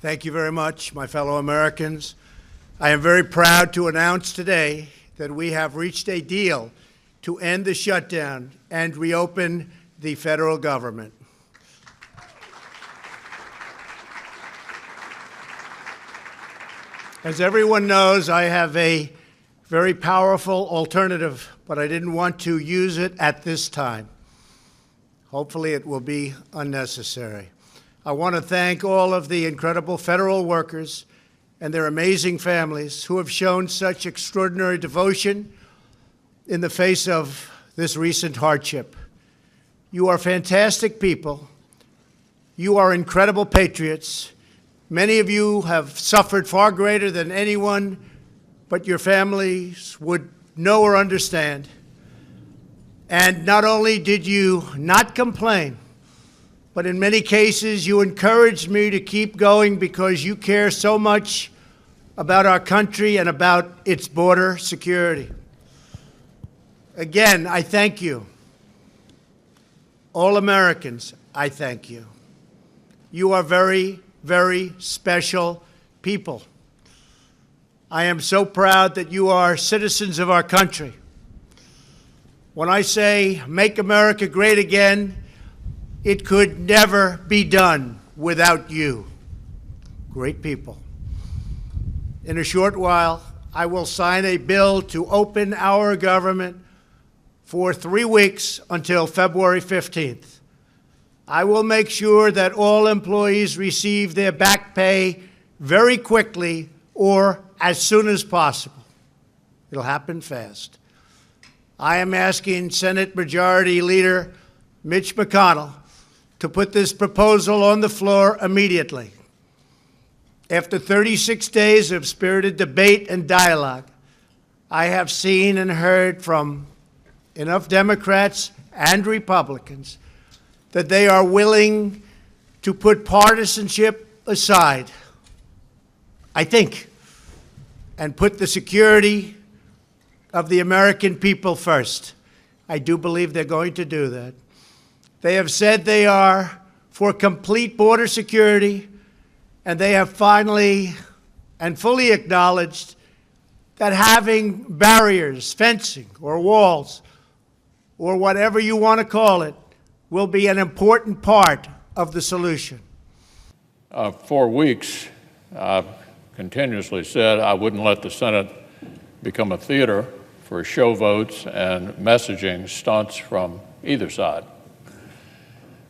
Thank you very much, my fellow Americans. I am very proud to announce today that we have reached a deal to end the shutdown and reopen the federal government. As everyone knows, I have a very powerful alternative, but I didn't want to use it at this time. Hopefully it will be unnecessary. I want to thank all of the incredible federal workers and their amazing families who have shown such extraordinary devotion in the face of this recent hardship. You are fantastic people. You are incredible patriots. Many of you have suffered far greater than anyone but your families would know or understand. And not only did you not complain, but in many cases you encouraged me to keep going because you care so much about our country and about its border security. Again, I thank you. All Americans, I thank you. You are very, very special people. I am so proud that you are citizens of our country. When I say make America great again, it could never be done without you. Great people. In a short while, I will sign a bill to open our government for 3 weeks until February 15th. I will make sure that all employees receive their back pay very quickly or as soon as possible. It'll happen fast. I am asking Senate Majority Leader Mitch McConnell to put this proposal on the floor immediately. After 36 days of spirited debate and dialogue, I have seen and heard from enough Democrats and Republicans that they are willing to put partisanship aside, I think, and put the security of the American people first. I do believe they're going to do that. They have said they are for complete border security, and they have finally and fully acknowledged that having barriers, fencing, or walls, or whatever you want to call it, will be an important part of the solution. 4 weeks, I've continuously said I wouldn't let the Senate become a theater for show votes and messaging stunts from either side.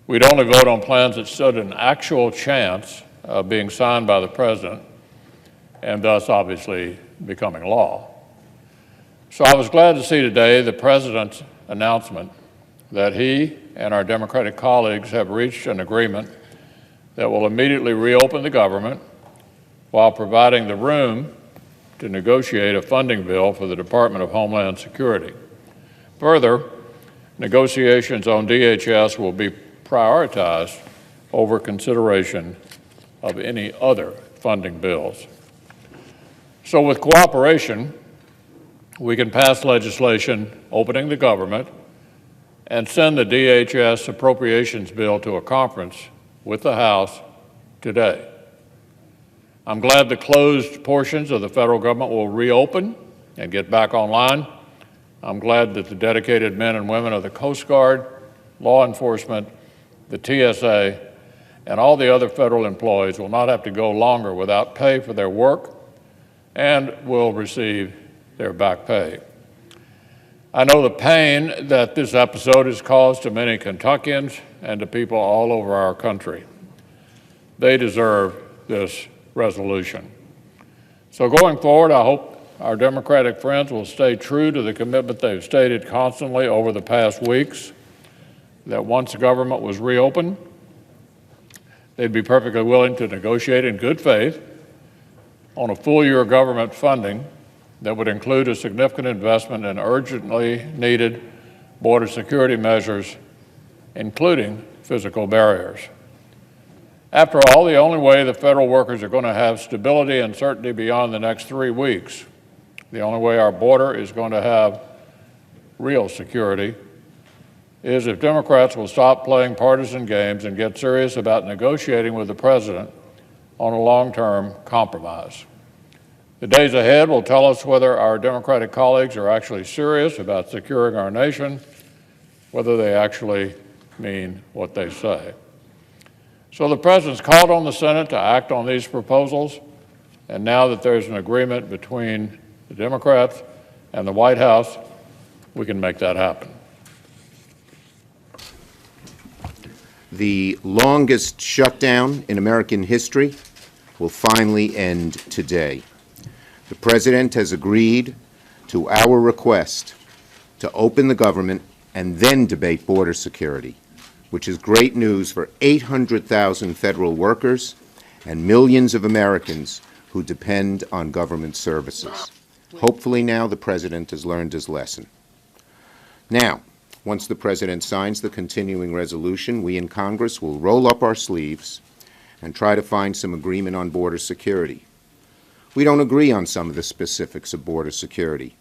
We'd only vote on plans that stood an actual chance of being signed by the president and thus obviously becoming law. So I was glad to see today the president's announcement that he and our Democratic colleagues have reached an agreement that will immediately reopen the government while providing the room to negotiate a funding bill for the Department of Homeland Security. Further, negotiations on DHS will be prioritized over consideration of any other funding bills. So with cooperation, we can pass legislation opening the government and send the DHS appropriations bill to a conference with the House today. I'm glad the closed portions of the federal government will reopen and get back online. I'm glad that the dedicated men and women of the Coast Guard, law enforcement, the TSA, and all the other federal employees will not have to go longer without pay for their work and will receive their back pay. I know the pain that this episode has caused to many Kentuckians and to people all over our country. They deserve this resolution. So going forward, I hope our Democratic friends will stay true to the commitment they've stated constantly over the past weeks, that once the government was reopened, they'd be perfectly willing to negotiate in good faith on a full year of government funding that would include a significant investment in urgently needed border security measures, including physical barriers. After all, the only way the federal workers are going to have stability and certainty beyond the next 3 weeks, the only way our border is going to have real security, is if Democrats will stop playing partisan games and get serious about negotiating with the president on a long-term compromise. The days ahead will tell us whether our Democratic colleagues are actually serious about securing our nation, whether they actually mean what they say. So the President's called on the Senate to act on these proposals, and now that there's an agreement between the Democrats and the White House, we can make that happen. The longest shutdown in American history will finally end today. The President has agreed to our request to open the government and then debate border security, which is great news for 800,000 federal workers and millions of Americans who depend on government services. Hopefully now the President has learned his lesson. Now, once the President signs the continuing resolution, we in Congress will roll up our sleeves and try to find some agreement on border security. We don't agree on some of the specifics of border security.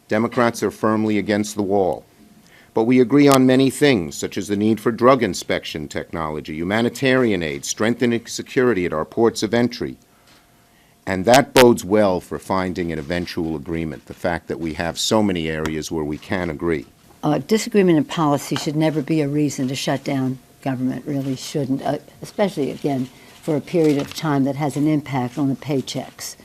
Democrats are firmly against the wall. But we agree on many things, such as the need for drug inspection technology, humanitarian aid, strengthening security at our ports of entry. And that bodes well for finding an eventual agreement, the fact that we have so many areas where we can agree. Disagreement in policy should never be a reason to shut down government, really shouldn't, especially, again, for a period of time that has an impact on the paychecks.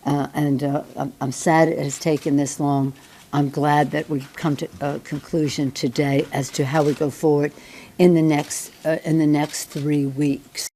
I'm sad it has taken this long. I'm glad that we've come to a conclusion today as to how we go forward in the next 3 weeks.